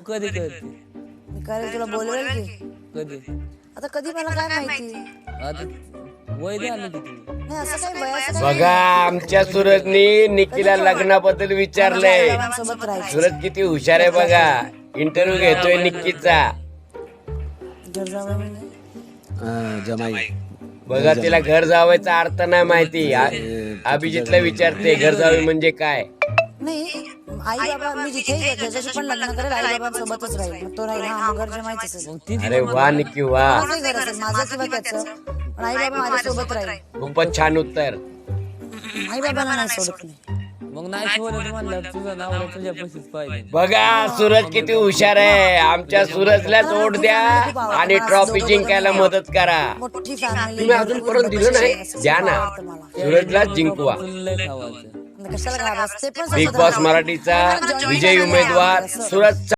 कधी करते? मी करेल तुला बोलवेल की. कधी? आता कधी मला काय माहिती. आता वय द्या ना किती? नाही असं काही वयाचं बघा आमच्या सूरजनी निकीला लग्नाबद्दल विचारलंय. सोबत राहायचं. सूरज किती हुशार आहे बघा. इंटरव्ह्यू घेतोय निक्कीचा. घर जावं म्हणजे जमाई बघा तिला घर जावायचा अर्थ नाही माहिती. अभिजितला विचारते घर जावे म्हणजे काय. नाही आई बाबा मी जिथे ज्याच्याशी पण लग्न करेल आई बाबांसोबतच राहील. मग तो राहील ना मग घर जमायचं असेल. मग ती अरे वा निक्की वा, माझंही घर असेल माझं किंवा त्याचं पण आई बाबा माझ्यासोबत राहील. खूपच छान उत्तर. आई बाबांना नाही सोडत मी. मग नाही सोडत म्हणलं तुझं नाव तुझ्या पशीच पाहिजे. बघा सूरज किती हुशार आहे. आमच्या सूरजला जोड द्या आणि ट्रॉफी जिंकायला मदत करा. मोठी फॅमिली तुम्ही अजूनपर्यंत दिलं नाही, द्या ना. सूरजला जिंकवा. तुला लय खावायचं. कशाला घाबरते पण बिग बॉस मराठीचा विजयी उमेदवार सूरज